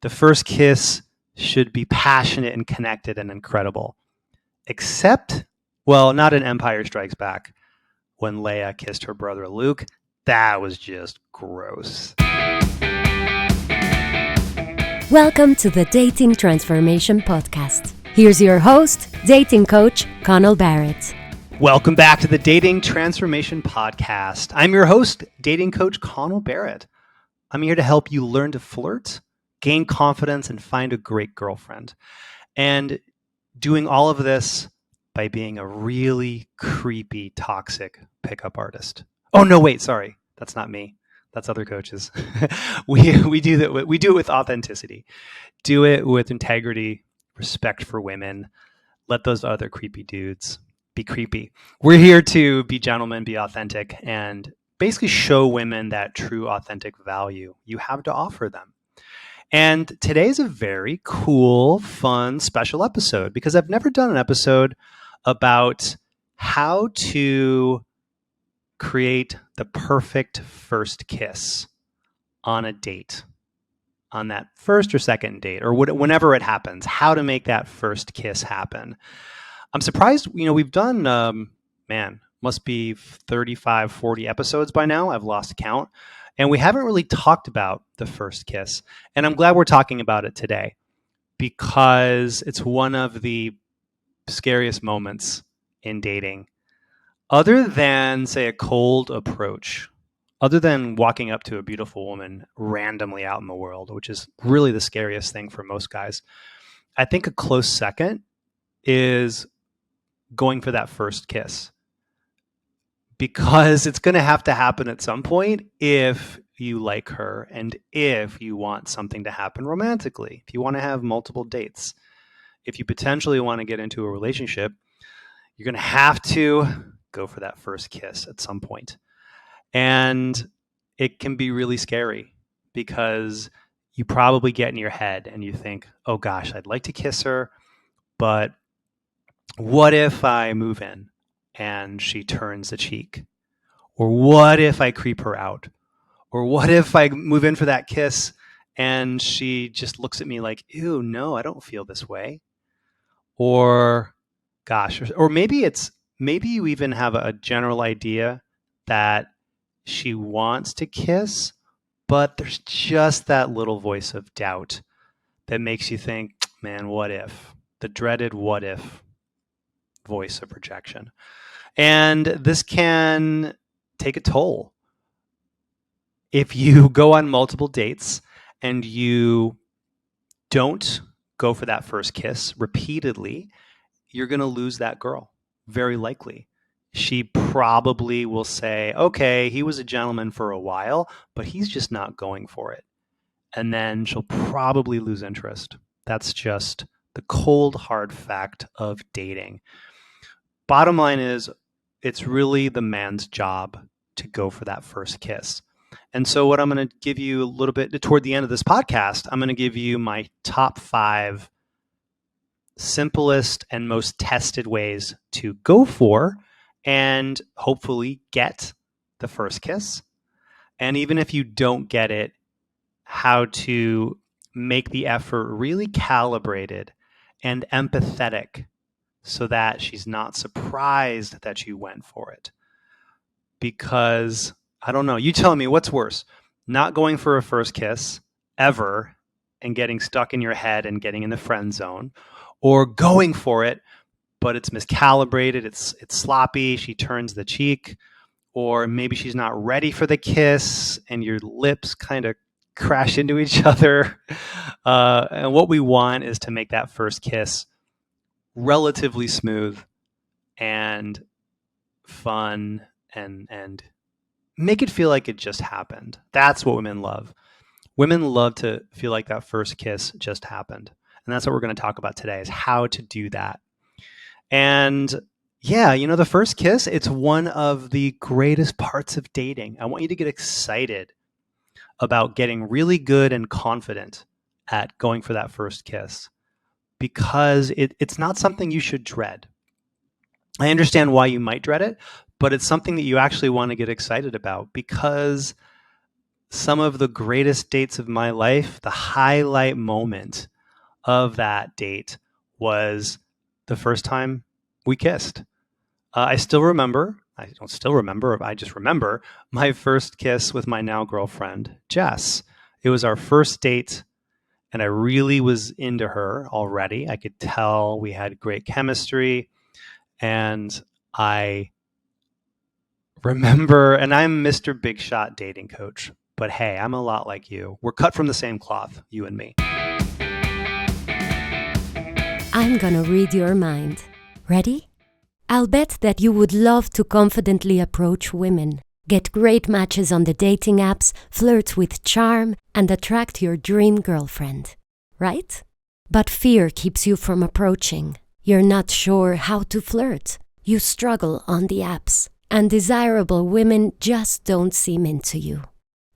The first kiss should be passionate and connected and incredible. Except, well, not in Empire Strikes Back, when Leia kissed her brother Luke. That was just gross. Welcome to the Dating Transformation Podcast. Here's your host, dating coach Connell Barrett. Welcome back to the Dating Transformation Podcast. I'm your host, dating coach Connell Barrett. I'm here to help you learn to flirt, gain confidence, and find a great girlfriend. And doing all of this by being a really creepy, toxic pickup artist. Oh, no, wait, sorry. That's not me. That's other coaches. we do that. We do it with authenticity. Do it with integrity, respect for women. Let those other creepy dudes be creepy. We're here to be gentlemen, be authentic, and basically show women that true, authentic value you have to offer them. And today's a very cool, fun, special episode because I've never done an episode about how to create the perfect first kiss on a date, on that first or second date, or whenever it happens, how to make that first kiss happen. I'm surprised, we've done, must be 35, 40 episodes by now. I've lost count. And we haven't really talked about the first kiss. And I'm glad we're talking about it today because it's one of the scariest moments in dating. Other than, say, a cold approach, other than walking up to a beautiful woman randomly out in the world, which is really the scariest thing for most guys, I think a close second is going for that first kiss. Because it's going to have to happen at some point if you like her and if you want something to happen romantically, if you want to have multiple dates, if you potentially want to get into a relationship, you're going to have to go for that first kiss at some point. And it can be really scary because you probably get in your head and you think, oh gosh, I'd like to kiss her, but what if I move in and she turns the cheek? Or what if I creep her out? Or what if I move in for that kiss and she just looks at me like, ew, no, I don't feel this way. Or gosh, or maybe you even have a general idea that she wants to kiss, but there's just that little voice of doubt that makes you think, man, what if? The dreaded what if voice of rejection. And this can take a toll. If you go on multiple dates and you don't go for that first kiss repeatedly, you're going to lose that girl, very likely. She probably will say, okay, he was a gentleman for a while, but he's just not going for it. And then she'll probably lose interest. That's just the cold, hard fact of dating. Bottom line is, it's really the man's job to go for that first kiss. And so what I'm going to give you a little bit toward the end of this podcast, I'm going to give you my top 5 simplest and most tested ways to go for and hopefully get the first kiss. And even if you don't get it, how to make the effort really calibrated and empathetic so that she's not surprised that you went for it. Because, I don't know, you tell me what's worse, not going for a first kiss ever and getting stuck in your head and getting in the friend zone, or going for it, but it's miscalibrated, it's sloppy, she turns the cheek, or maybe she's not ready for the kiss and your lips kind of crash into each other. And what we want is to make that first kiss relatively smooth and fun and make it feel like it just happened. That's what women love. Women love to feel like that first kiss just happened. And that's what we're going to talk about today, is how to do that. And yeah, the first kiss, it's one of the greatest parts of dating. I want you to get excited about getting really good and confident at going for that first kiss, because it's not something you should dread. I understand why you might dread it, but it's something that you actually want to get excited about, because some of the greatest dates of my life, the highlight moment of that date was the first time we kissed. I still remember, I don't still remember, I just remember my first kiss with my now girlfriend, Jess. It was our first date, and I really was into her already. I could tell we had great chemistry. And I remember, and I'm Mr. Big Shot dating coach, but hey, I'm a lot like you. We're cut from the same cloth, you and me. I'm gonna read your mind. Ready? I'll bet that you would love to confidently approach women, get great matches on the dating apps, flirt with charm, and attract your dream girlfriend. Right? But fear keeps you from approaching. You're not sure how to flirt. You struggle on the apps, and desirable women just don't seem into you.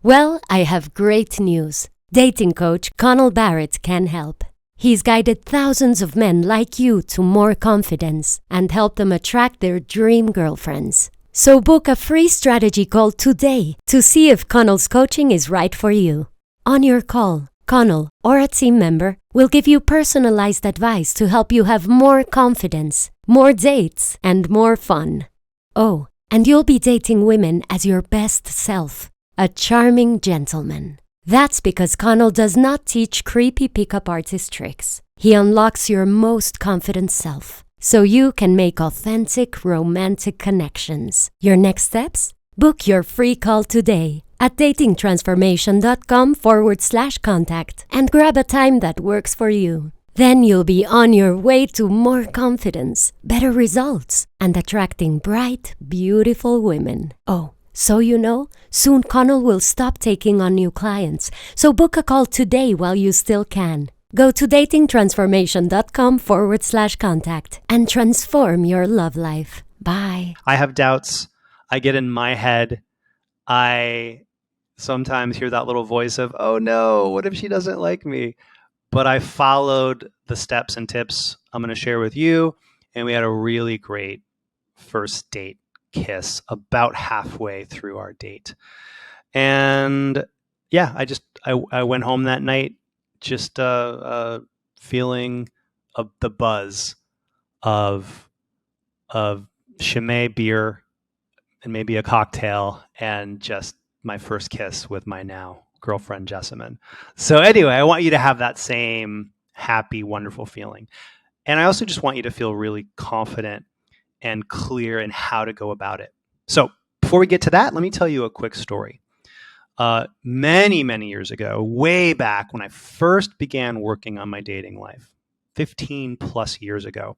Well, I have great news. Dating coach Connell Barrett can help. He's guided thousands of men like you to more confidence and helped them attract their dream girlfriends. So book a free strategy call today to see if Connell's coaching is right for you. On your call, Connell or a team member will give you personalized advice to help you have more confidence, more dates, and more fun. Oh, and you'll be dating women as your best self, a charming gentleman. That's because Connell does not teach creepy pickup artist tricks. He unlocks your most confident self, so you can make authentic, romantic connections. Your next steps? Book your free call today at datingtransformation.com/contact and grab a time that works for you. Then you'll be on your way to more confidence, better results, and attracting bright, beautiful women. Oh, so you know, soon Connell will stop taking on new clients, so book a call today while you still can. Go to datingtransformation.com/contact and transform your love life. Bye. I have doubts. I get in my head. I sometimes hear that little voice of, oh no, what if she doesn't like me? But I followed the steps and tips I'm going to share with you, and we had a really great first date kiss about halfway through our date. And yeah, I went home that night just feeling the buzz of Chimay beer and maybe a cocktail and just my first kiss with my now girlfriend Jessamine. So anyway, I want you to have that same happy, wonderful feeling. And I also just want you to feel really confident and clear in how to go about it. So before we get to that, let me tell you a quick story. Many, many years ago, way back when I first began working on my dating life, 15 plus years ago,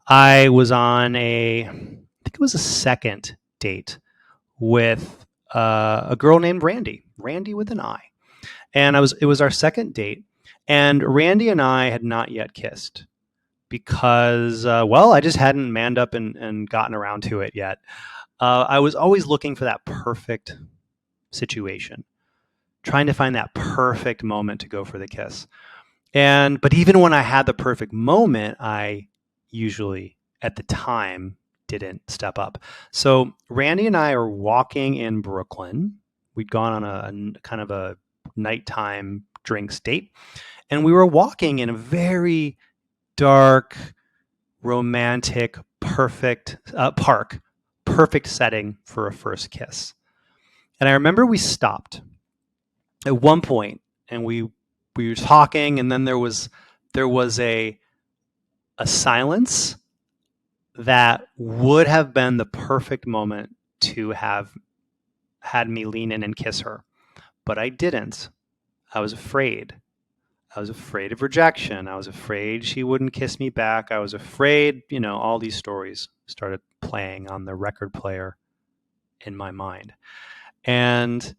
I was on I think it was a second date with a girl named Randy with an I. And it was our second date. And Randy and I had not yet kissed because, I just hadn't manned up and gotten around to it yet. I was always looking for that perfect situation, trying to find that perfect moment to go for the kiss. But even when I had the perfect moment, I usually at the time didn't step up. So Randy and I are walking in Brooklyn. We'd gone on a kind of a nighttime drinks date, and we were walking in a very dark, romantic, perfect park, perfect setting for a first kiss. And I remember we stopped at one point, and we were talking, and then there was a silence that would have been the perfect moment to have had me lean in and kiss her, but I didn't. I was afraid. I was afraid of rejection. I was afraid she wouldn't kiss me back. I was afraid, all these stories started playing on the record player in my mind. And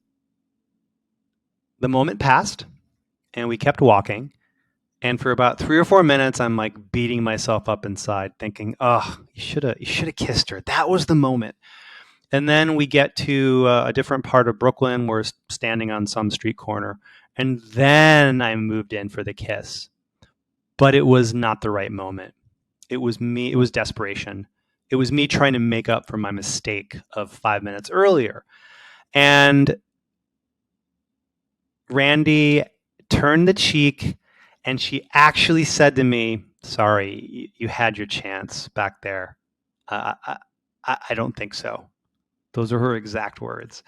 the moment passed, and we kept walking. And for about 3 or 4 minutes, I'm like beating myself up inside, thinking, "Oh, you should have kissed her. That was the moment." And then we get to a different part of Brooklyn. We're standing on some street corner, and then I moved in for the kiss. But it was not the right moment. It was me. It was desperation. It was me trying to make up for my mistake of 5 minutes earlier. And Randy turned the cheek, and she actually said to me, "Sorry, you had your chance back there. I don't think so." Those are her exact words.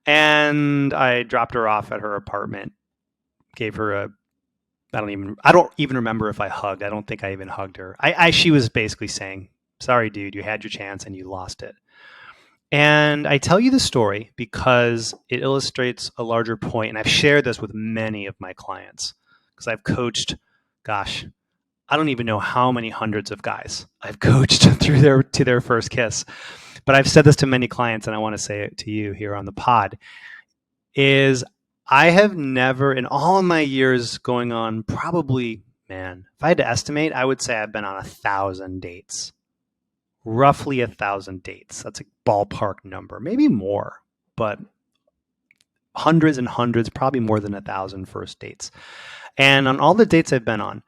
And I dropped her off at her apartment, gave her a I don't even remember if I hugged. I don't think I even hugged her. She was basically saying, "Sorry, dude, you had your chance and you lost it." And I tell you the story because it illustrates a larger point, and I've shared this with many of my clients because I've coached, gosh, I don't even know how many hundreds of guys I've coached through their first kiss. But I've said this to many clients, and I want to say it to you here on the pod, is I have never, in all of my years going on, probably, man, if I had to estimate, I would say I've been on 1,000 dates. Roughly 1,000 dates. That's a ballpark number, maybe more, but hundreds and hundreds, probably more than 1,000 first dates. And on all the dates I've been on,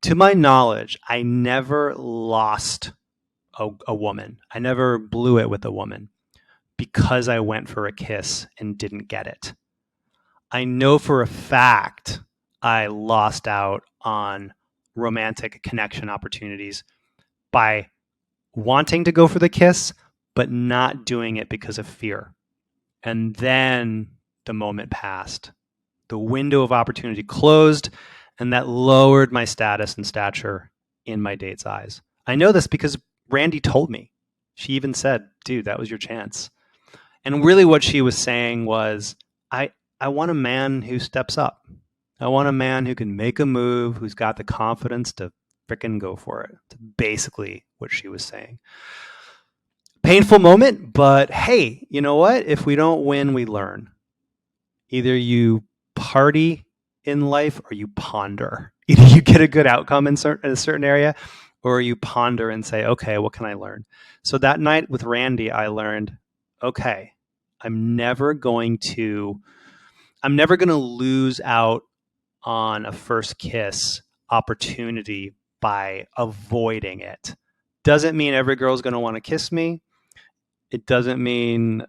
to my knowledge, I never lost a woman. I never blew it with a woman because I went for a kiss and didn't get it. I know for a fact I lost out on romantic connection opportunities by wanting to go for the kiss, but not doing it because of fear. And then the moment passed. The window of opportunity closed, and that lowered my status and stature in my date's eyes. I know this because Randy told me. She even said, "Dude, that was your chance." And really what she was saying was, I want a man who steps up. I want a man who can make a move, who's got the confidence to frickin' go for it. That's basically what she was saying. Painful moment, but hey, you know what? If we don't win, we learn. Either you party in life or you ponder. Either you get a good outcome in a certain area or you ponder and say, okay, what can I learn? So that night with Randy, I learned, okay, I'm never going to lose out on a first kiss opportunity by avoiding it. Doesn't mean every girl's going to want to kiss me. It doesn't mean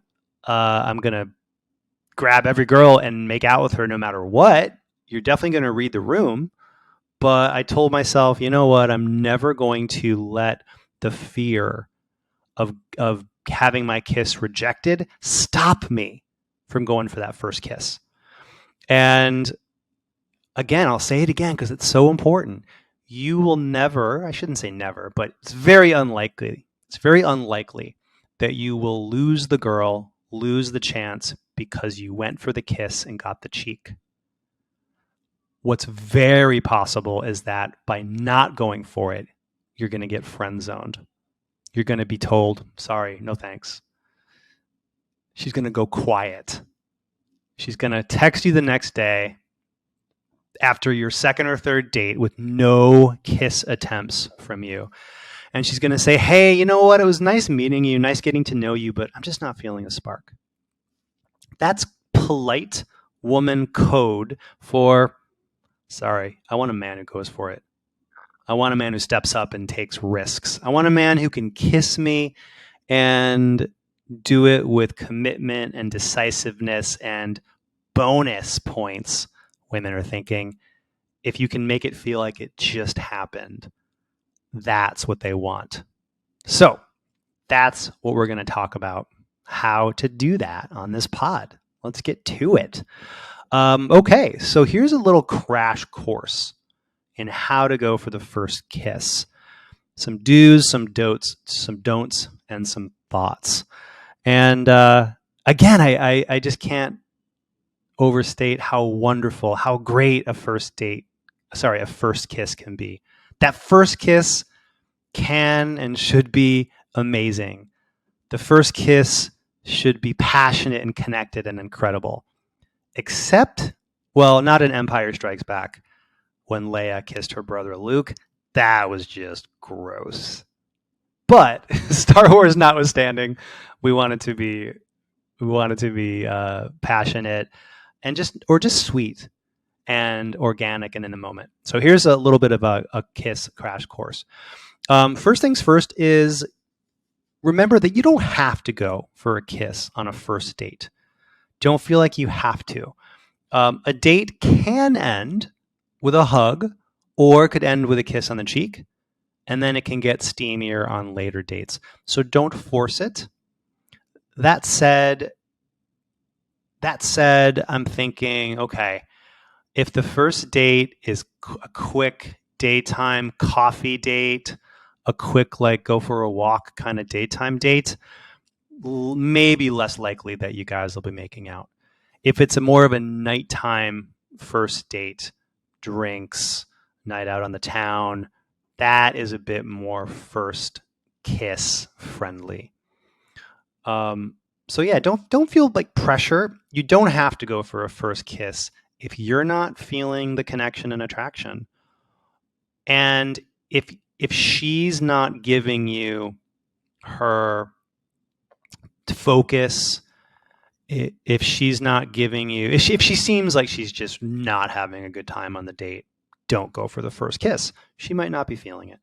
I'm going to grab every girl and make out with her no matter what. You're definitely going to read the room. But I told myself, you know what? I'm never going to let the fear of having my kiss rejected stop me from going for that first kiss. And again, I'll say it again because it's so important. You will never, I shouldn't say never, but it's very unlikely that you will lose the girl, lose the chance because you went for the kiss and got the cheek. What's very possible is that by not going for it, you're going to get friend zoned. You're going to be told, sorry, no thanks. She's going to go quiet. She's going to text you the next day after your second or third date with no kiss attempts from you. And she's going to say, hey, you know what? It was nice meeting you, nice getting to know you, but I'm just not feeling a spark. That's polite woman code for, sorry, I want a man who goes for it. I want a man who steps up and takes risks. I want a man who can kiss me and do it with commitment and decisiveness and bonus points. Women are thinking, if you can make it feel like it just happened, that's what they want. So that's what we're going to talk about, how to do that on this pod. Let's get to it. Okay, so here's a little crash course in how to go for the first kiss. Some do's, some don'ts, and some thoughts. And again, I just can't overstate how wonderful, how great a first kiss can be. That first kiss can and should be amazing. The first kiss should be passionate and connected and incredible. Except, well, not in Empire Strikes Back when Leia kissed her brother Luke. That was just gross. But Star Wars notwithstanding, we want it to be passionate and just sweet and organic and in the moment. So here's a little bit of a kiss crash course. First things first is remember that you don't have to go for a kiss on a first date. Don't feel like you have to. A date can end with a hug or it could end with a kiss on the cheek, and then it can get steamier on later dates. So don't force it. That said, I'm thinking, okay, if the first date is a quick daytime coffee date, a quick like go for a walk kind of daytime date, maybe less likely that you guys will be making out. If it's more of a nighttime first date, drinks, night out on the town, that is a bit more first kiss friendly. So yeah, don't feel like pressure. You don't have to go for a first kiss if you're not feeling the connection and attraction. And if she's not giving you her focus, if she's not giving you, if she seems like she's just not having a good time on the date, don't go for the first kiss. She might not be feeling it.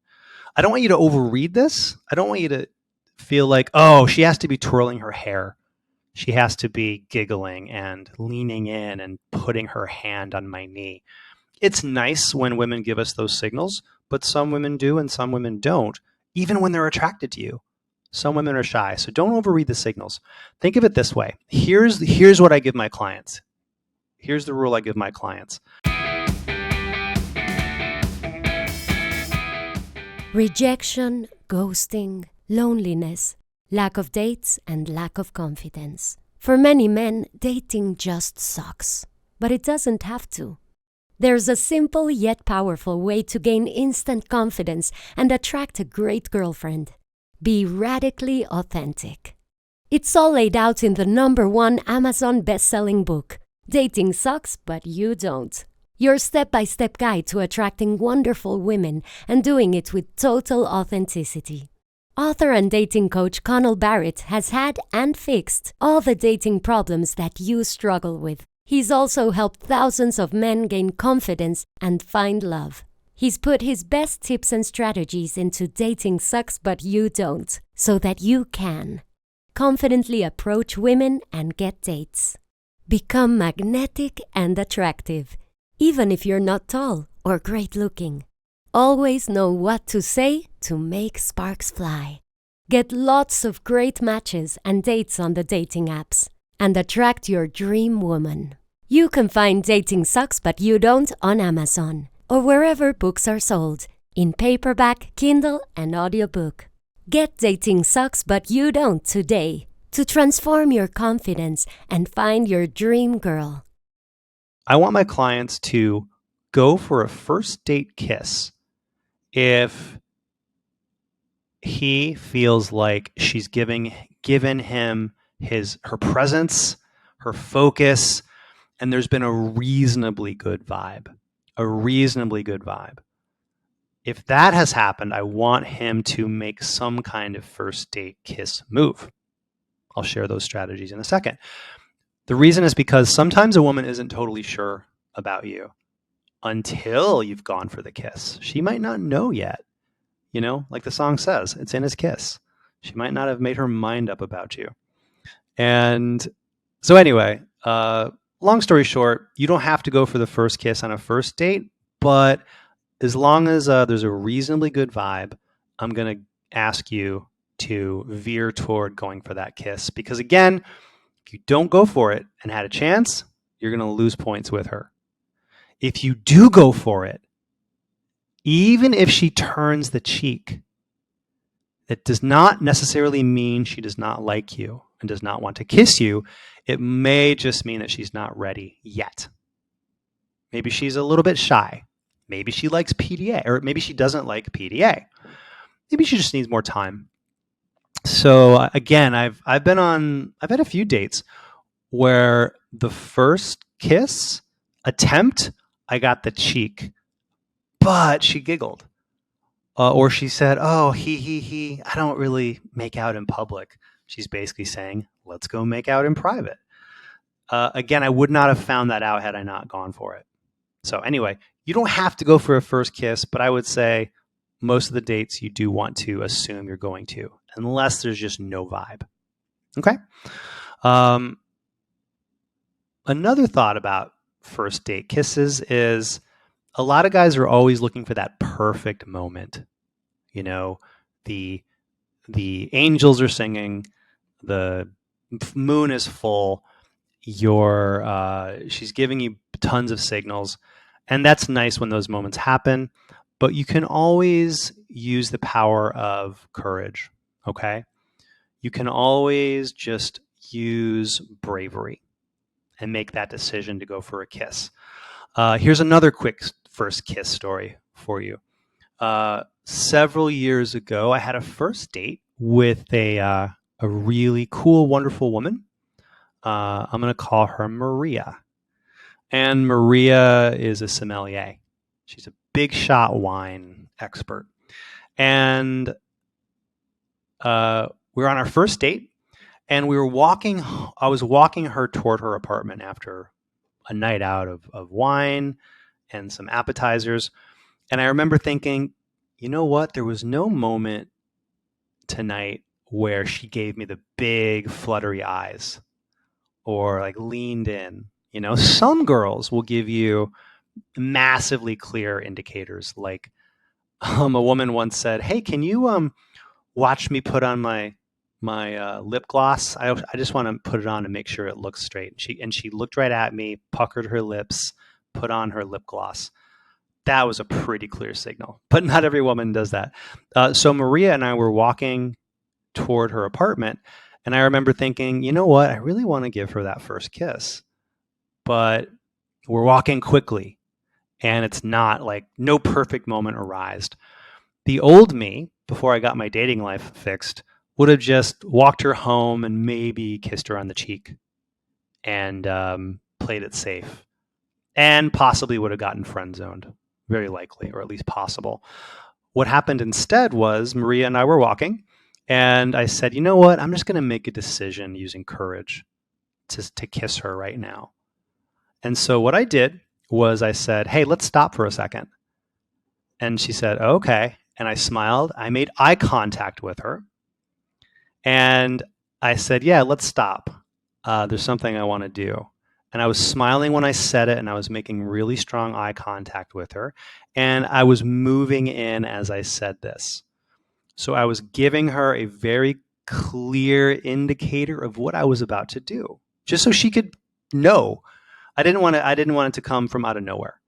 I don't want you to overread this. I don't want you to feel like, oh, she has to be twirling her hair. She has to be giggling and leaning in and putting her hand on my knee. It's nice when women give us those signals, but some women do and some women don't, even when they're attracted to you. Some women are shy, so don't overread the signals. Think of it this way. Here's what I give my clients. Here's the rule I give my clients. Rejection, ghosting, loneliness, lack of dates, and lack of confidence. For many men, dating just sucks. But it doesn't have to. There's a simple yet powerful way to gain instant confidence and attract a great girlfriend. Be radically authentic. It's all laid out in the #1 Amazon best-selling book, Dating Sucks, But You Don't. Your step-by-step guide to attracting wonderful women and doing it with total authenticity. Author and dating coach Connell Barrett has had and fixed all the dating problems that you struggle with. He's also helped thousands of men gain confidence and find love. He's put his best tips and strategies into Dating Sucks But You Don't, so that you can confidently approach women and get dates. Become magnetic and attractive, even if you're not tall or great looking. Always know what to say to make sparks fly. Get lots of great matches and dates on the dating apps and attract your dream woman. You can find Dating Sucks But You Don't on Amazon or wherever books are sold, in paperback, Kindle, and audiobook. Get Dating Sucks But You Don't today to transform your confidence and find your dream girl. I want my clients to go for a first date kiss if he feels like she's given him her presence, her focus, and there's been a reasonably good vibe. If that has happened, I want him to make some kind of first date kiss move. I'll share those strategies in a second. The reason is because sometimes a woman isn't totally sure about you until you've gone for the kiss. She might not know yet. You know, like the song says, it's in his kiss. She might not have made her mind up about you. And so anyway, long story short, you don't have to go for the first kiss on a first date, but as long as there's a reasonably good vibe, I'm going to ask you to veer toward going for that kiss. Because again, if you don't go for it and had a chance, you're going to lose points with her. If you do go for it, even if she turns the cheek, that does not necessarily mean she does not like you and does not want to kiss you. It may just mean that she's not ready yet. Maybe she's a little bit shy. Maybe she likes PDA, or maybe she doesn't like PDA. Maybe she just needs more time. So again, I've had a few dates where the first kiss attempt, I got the cheek, but she giggled. Or she said, oh, he, I don't really make out in public. She's basically saying, let's go make out in private. Again, I would not have found that out had I not gone for it. So anyway, you don't have to go for a first kiss, but I would say most of the dates you do want to assume you're going to, unless there's just no vibe. Okay? Another thought about first date kisses is a lot of guys are always looking for that perfect moment. You know, the the angels are singing, the moon is full, she's giving you tons of signals, and that's nice when those moments happen, but you can always use the power of courage. Okay, you can always just use bravery and make that decision to go for a kiss. Here's another quick first kiss story for you. Several years ago, I had a first date with a really cool, wonderful woman. I'm going to call her Maria. And Maria is a sommelier. She's a big shot wine expert. And we were on our first date, and I was walking her toward her apartment after a night out of wine and some appetizers. And I remember thinking, you know what? There was no moment tonight where she gave me the big fluttery eyes or like leaned in. You know, some girls will give you massively clear indicators. Like a woman once said, "Hey, can you watch me put on my lip gloss? I just want to put it on and make sure it looks straight." She looked right at me, puckered her lips, put on her lip gloss. That was a pretty clear signal, but not every woman does that. So Maria and I were walking toward her apartment, and I remember thinking, you know what? I really want to give her that first kiss, but we're walking quickly, and it's not like no perfect moment arised. The old me, before I got my dating life fixed, would have just walked her home and maybe kissed her on the cheek and played it safe, and possibly would have gotten friend zoned, very likely, or at least possible. What happened instead was Maria and I were walking, and I said, you know what? I'm just going to make a decision using courage to kiss her right now. And so what I did was I said, hey, let's stop for a second. And she said, okay. And I smiled. I made eye contact with her. And I said, yeah, let's stop. There's something I want to do. And I was smiling when I said it, and I was making really strong eye contact with her. And I was moving in as I said this. So I was giving her a very clear indicator of what I was about to do, just so she could know. I didn't want it to come from out of nowhere.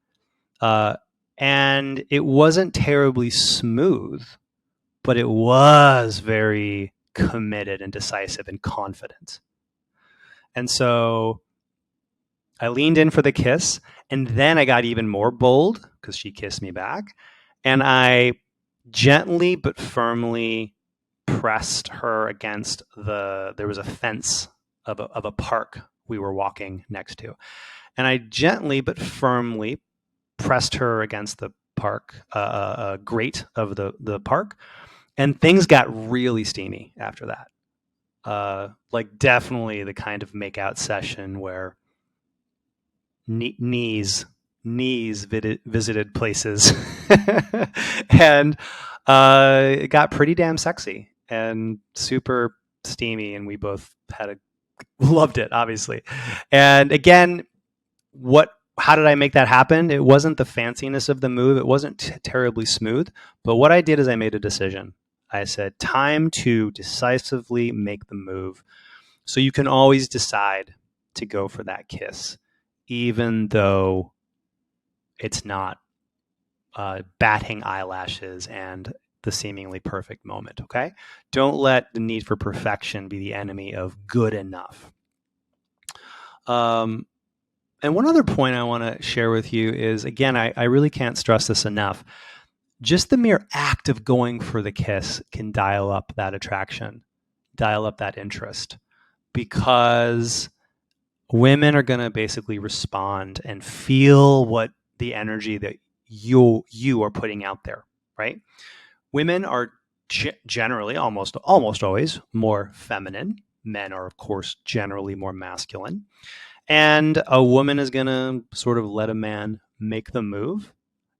And it wasn't terribly smooth, but it was very committed and decisive and confident. And so I leaned in for the kiss, and then I got even more bold because she kissed me back. And I gently but firmly pressed her against there was a fence of a park we were walking next to. And I gently but firmly pressed her against the park, grate of the park. And things got really steamy after that. Like definitely the kind of makeout session where knees visited places. And it got pretty damn sexy and super steamy, and we both loved it, obviously. And again, how did I make that happen? It wasn't the fanciness of the move. It wasn't terribly smooth. But what I did is I made a decision. I said, time to decisively make the move. So you can always decide to go for that kiss, even though it's not batting eyelashes and the seemingly perfect moment, okay? Don't let the need for perfection be the enemy of good enough. And one other point I want to share with you is, again, I really can't stress this enough. Just the mere act of going for the kiss can dial up that attraction, dial up that interest, because women are going to basically respond and feel what the energy that you are putting out there, right? Women are generally almost always more feminine. Men are, of course, generally more masculine. And a woman is going to sort of let a man make the move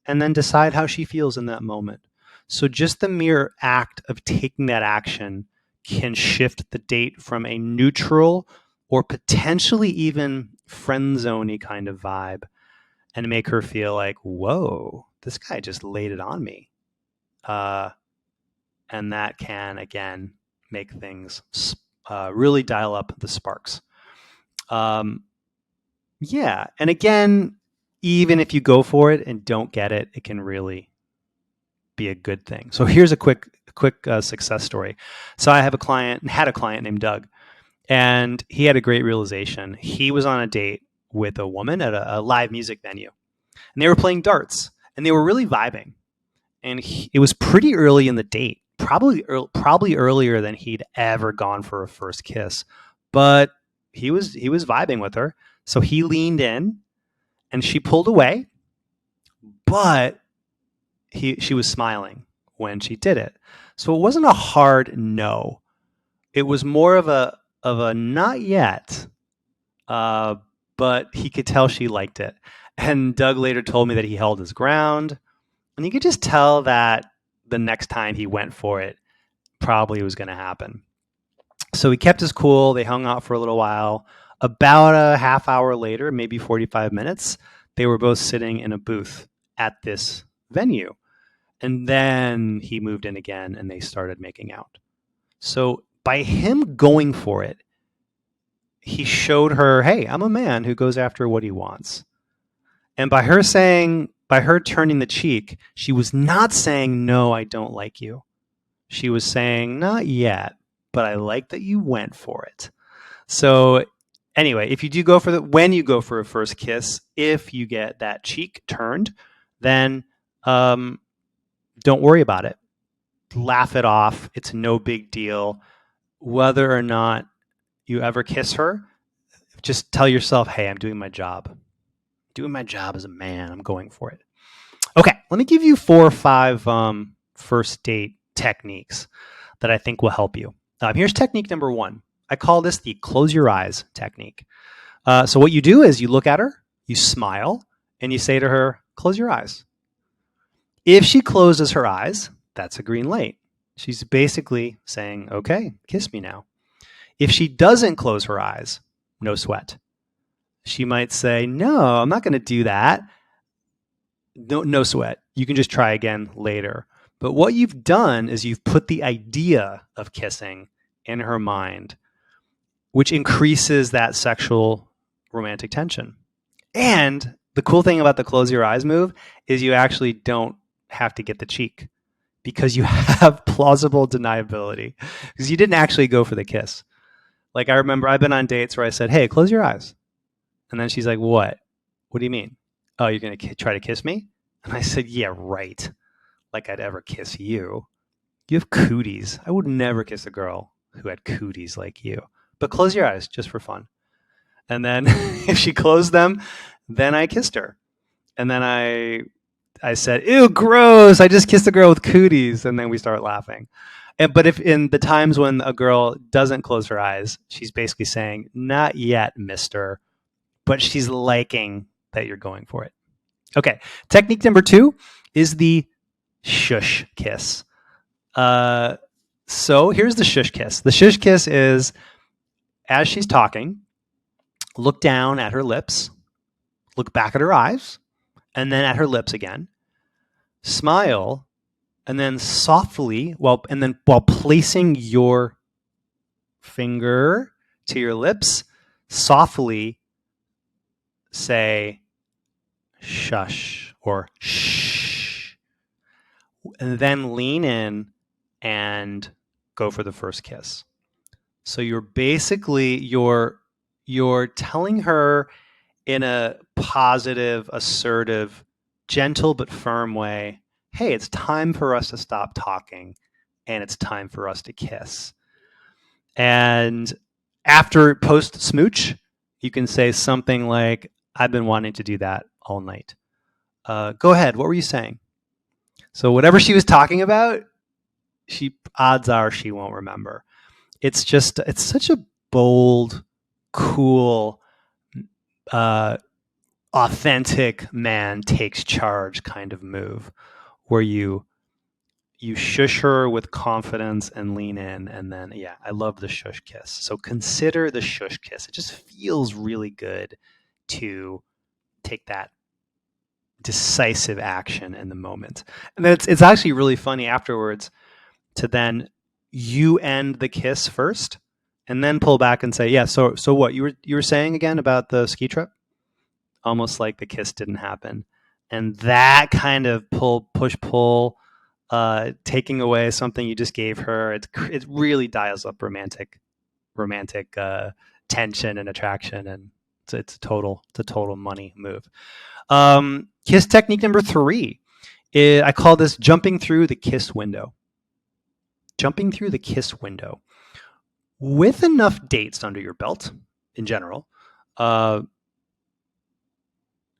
and then decide how she feels in that moment. So just the mere act of taking that action can shift the date from a neutral or potentially even friend zone-y kind of vibe and make her feel like, whoa, this guy just laid it on me. And that can, again, make things really dial up the sparks. Yeah. And again, even if you go for it and don't get it, it can really be a good thing. So here's a quick success story. So I had a client named Doug, and he had a great realization. He was on a date with a woman at a live music venue, and they were playing darts, and they were really vibing. And it was pretty early in the date, probably earlier than he'd ever gone for a first kiss, but he was vibing with her. So he leaned in, and she pulled away, but she was smiling when she did it. So it wasn't a hard no. It was more of a not yet, but he could tell she liked it. And Doug later told me that he held his ground, and you could just tell that the next time he went for it, probably was going to happen. So he kept his cool. They hung out for a little while. About a half hour later, maybe 45 minutes, they were both sitting in a booth at this venue. And then he moved in again and they started making out. So by him going for it, he showed her, hey, I'm a man who goes after what he wants. And by her turning the cheek, she was not saying, no, I don't like you. She was saying, not yet, but I like that you went for it. So anyway, if you do go for when you go for a first kiss, if you get that cheek turned, then don't worry about it. Laugh it off. It's no big deal. Whether or not you ever kiss her, just tell yourself, hey, I'm doing my job. Doing my job as a man. I'm going for it. Okay, let me give you 4 or 5 first date techniques that I think will help you. Here's technique number 1. I call this the close your eyes technique. So what you do is you look at her, you smile, and you say to her, close your eyes. If she closes her eyes, that's a green light. She's basically saying, okay, kiss me now. If she doesn't close her eyes, no sweat. She might say, no, I'm not going to do that. No sweat. You can just try again later. But what you've done is you've put the idea of kissing in her mind, which increases that sexual romantic tension. And the cool thing about the close your eyes move is you actually don't have to get the cheek because you have plausible deniability because you didn't actually go for the kiss. Like I remember I've been on dates where I said, hey, close your eyes. And then she's like, what? What do you mean? Oh, you're going to try to kiss me? And I said, yeah, right. Like I'd ever kiss you. You have cooties. I would never kiss a girl who had cooties like you. But close your eyes just for fun. And then if she closed them, then I kissed her. And then I said, ew, gross. I just kissed a girl with cooties. And then we start laughing. But if in the times when a girl doesn't close her eyes, she's basically saying, not yet, mister. But she's liking that you're going for it. Okay. Technique number 2 is the shush kiss. So here's the shush kiss. The shush kiss is as she's talking, look down at her lips, look back at her eyes, and then at her lips again. Smile, and then softly, while placing your finger to your lips, softly say shush or shh, and then lean in and go for the first kiss. So you're basically you're telling her in a positive, assertive, gentle but firm way, hey, it's time for us to stop talking and it's time for us to kiss. And after post smooch, you can say something like, I've been wanting to do that all night. Go ahead. What were you saying? So whatever she was talking about, odds are she won't remember. It's such a bold, cool, authentic man takes charge kind of move where you you shush her with confidence and lean in. And then, yeah, I love the shush kiss. So consider the shush kiss. It just feels really good to take that decisive action in the moment. And then it's actually really funny afterwards to then you end the kiss first and then pull back and say, yeah, so what you were saying again about the ski trip? Almost like the kiss didn't happen. And that kind of push pull, taking away something you just gave her, it really dials up romantic tension and attraction, and it's a total money move. Kiss technique number 3 is, I call this jumping through the kiss window. Jumping through the kiss window. With enough dates under your belt, in general,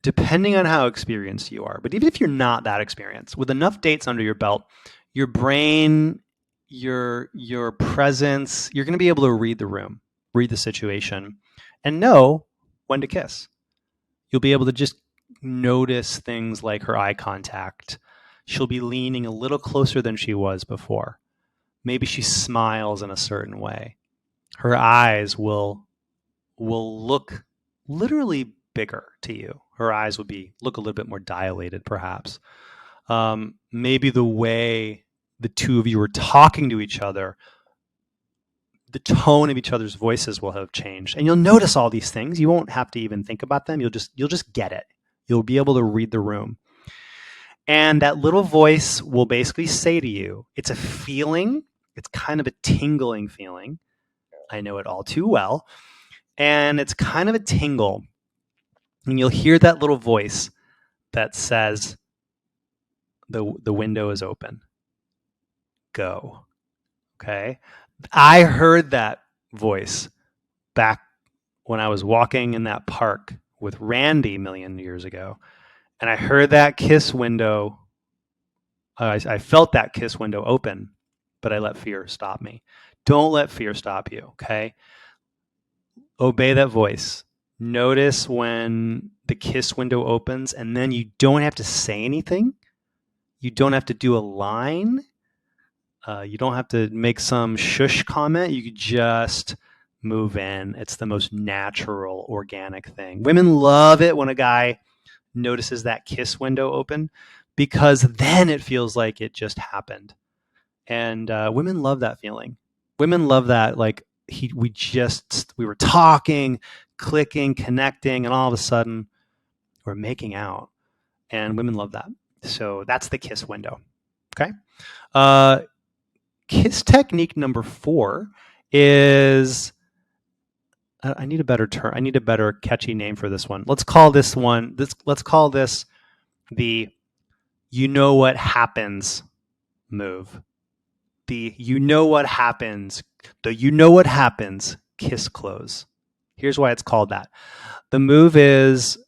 depending on how experienced you are, but even if you're not that experienced, with enough dates under your belt, your brain, your presence, you're going to be able to read the room, read the situation, and know when to kiss. You'll be able to just notice things like her eye contact. She'll be leaning a little closer than she was before. Maybe she smiles in a certain way. Her eyes will look literally bigger to you. Her eyes would look a little bit more dilated, perhaps. Maybe the way the two of you are talking to each other, the tone of each other's voices will have changed, and you'll notice all these things. You won't have to even think about them. You'll just get it. You'll be able to read the room, and that little voice will basically say to you, it's a feeling. It's kind of a tingling feeling. I know it all too well. And it's kind of a tingle. And you'll hear that little voice that says, the window is open. Go. Okay. I heard that voice back when I was walking in that park with Randy a million years ago. And I heard that kiss window. I felt that kiss window open, but I let fear stop me. Don't let fear stop you. Okay. Obey that voice. Notice when the kiss window opens, and then you don't have to say anything. You don't have to do a line. You don't have to make some shush comment. You could just move in. It's the most natural, organic thing. Women love it when a guy notices that kiss window open, because then it feels like it just happened. And women love that feeling. Women love that, like, we were talking, clicking, connecting, and all of a sudden we're making out. And women love that. So that's the kiss window. Okay. Kiss technique number 4 is, I need a better term. I need a better catchy name for this one. Let's call this the you know what happens move. The you know what happens kiss close. Here's why it's called that. The move is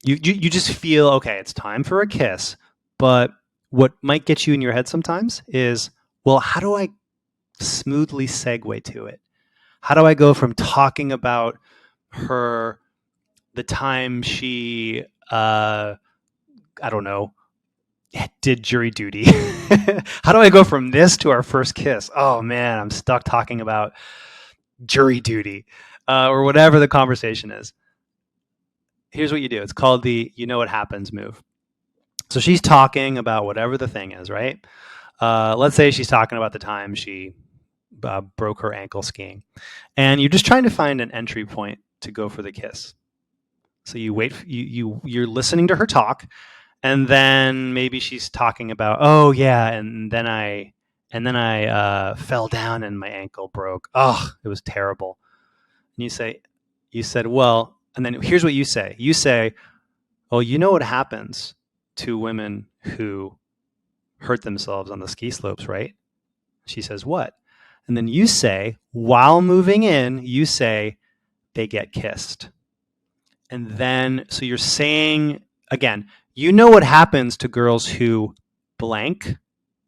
you just feel, okay, it's time for a kiss, but what might get you in your head sometimes is, well, how do I smoothly segue to it? How do I go from talking about the time she, I don't know, did jury duty? How do I go from this to our first kiss? Oh man, I'm stuck talking about jury duty, or whatever the conversation is. Here's what you do. It's called the you know what happens move. So she's talking about whatever the thing is, right? Let's say she's talking about the time she broke her ankle skiing, and you're just trying to find an entry point to go for the kiss. So you wait. You're listening to her talk, and then maybe she's talking about, oh yeah, and then I fell down and my ankle broke. Oh, it was terrible. And you said, well, and then here's what you say. You say, oh, you know what happens to women who hurt themselves on the ski slopes, right? She says, what? And then you say, while moving in, you say, they get kissed. And then, so you're saying, again, you know what happens to girls who blank.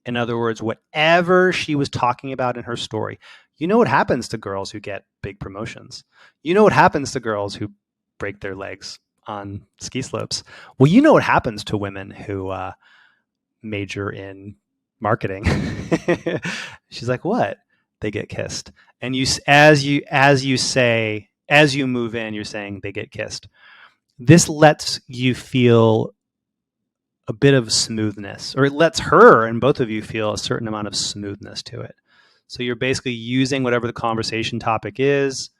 In other words, whatever she was talking about in her story, you know what happens to girls who get big promotions. You know what happens to girls who break their legs on ski slopes. Well, you know what happens to women who major in marketing. She's like, what? They get kissed. And as you move in, you're saying they get kissed. This lets you feel a bit of smoothness, or it lets her and both of you feel a certain amount of smoothness to it. So you're basically using whatever the conversation topic is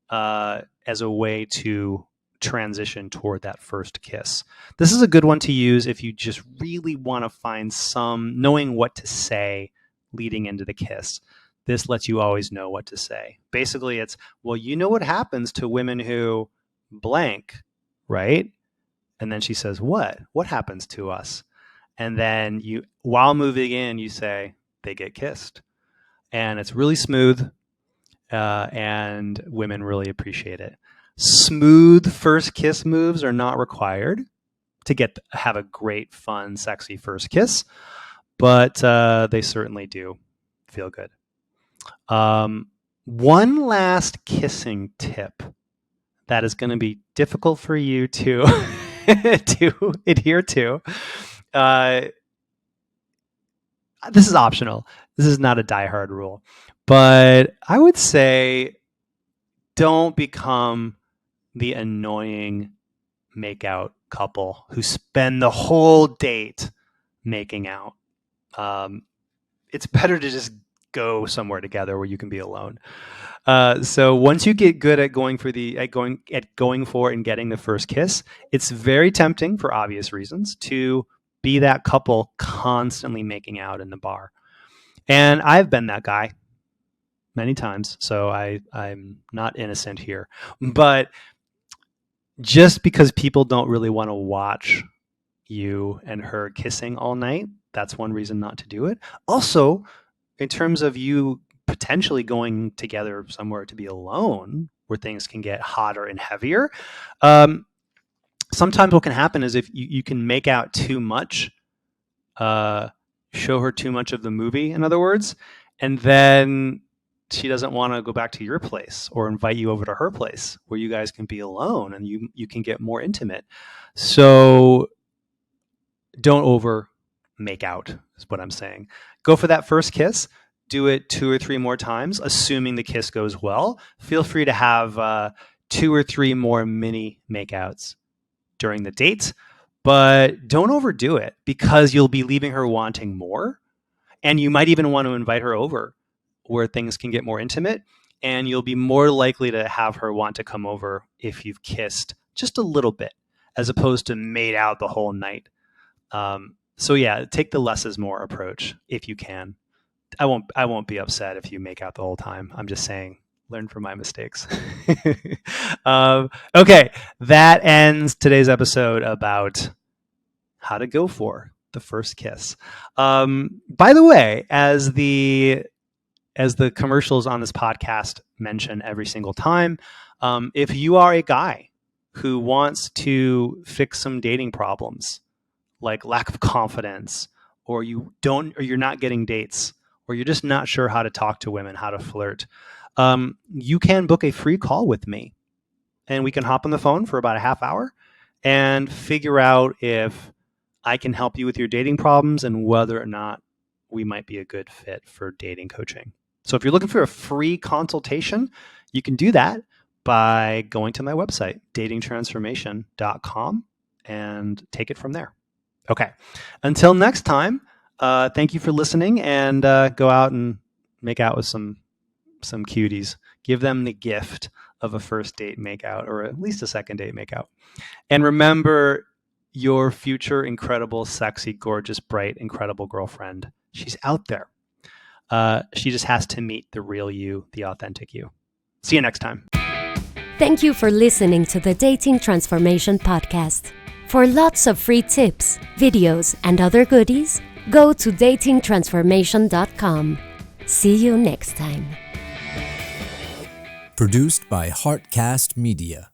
as a way to transition toward that first kiss. This is a good one to use if you just really want to find some knowing what to say leading into the kiss. This lets you always know what to say. Basically, it's, well, you know what happens to women who blank, right? And then she says, what? What happens to us? And then you, while moving in, you say, they get kissed. And it's really smooth, and women really appreciate it. Smooth first kiss moves are not required to have a great, fun, sexy first kiss, but they certainly do feel good. One last kissing tip that is going to be difficult for you to to adhere to. This is optional. This is not a diehard rule, but I would say don't become the annoying makeout couple who spend the whole date making out. It's better to just go somewhere together where you can be alone. So once you get good at going for and getting the first kiss, it's very tempting for obvious reasons to be that couple constantly making out in the bar. And I've been that guy many times, so I'm not innocent here. But just because people don't really want to watch you and her kissing all night, that's one reason not to do it. Also, in terms of you potentially going together somewhere to be alone where things can get hotter and heavier, sometimes what can happen is if you can make out too much, show her too much of the movie, in other words, and then she doesn't want to go back to your place or invite you over to her place where you guys can be alone and you can get more intimate. So don't over make out is what I'm saying. Go for that first kiss. Do it 2 or 3 more times, assuming the kiss goes well. Feel free to have 2 or 3 more mini makeouts during the date, but don't overdo it because you'll be leaving her wanting more. And you might even want to invite her over where things can get more intimate, and you'll be more likely to have her want to come over if you've kissed just a little bit, as opposed to made out the whole night. So yeah, take the less is more approach if you can. I won't be upset if you make out the whole time. I'm just saying, learn from my mistakes. Okay, that ends today's episode about how to go for the first kiss. By the way, as the commercials on this podcast mention every single time, if you are a guy who wants to fix some dating problems, like lack of confidence, or you're not getting dates, or you're just not sure how to talk to women, how to flirt, you can book a free call with me, and we can hop on the phone for about a half hour and figure out if I can help you with your dating problems and whether or not we might be a good fit for dating coaching. So if you're looking for a free consultation, you can do that by going to my website, datingtransformation.com, and take it from there. Okay. Until next time, thank you for listening, and go out and make out with some cuties. Give them the gift of a first date makeout, or at least a second date makeout. And remember, your future incredible, sexy, gorgeous, bright, incredible girlfriend, she's out there. She just has to meet the real you, the authentic you. See you next time. Thank you for listening to the Dating Transformation Podcast. For lots of free tips, videos, and other goodies, go to datingtransformation.com. See you next time. Produced by Heartcast Media.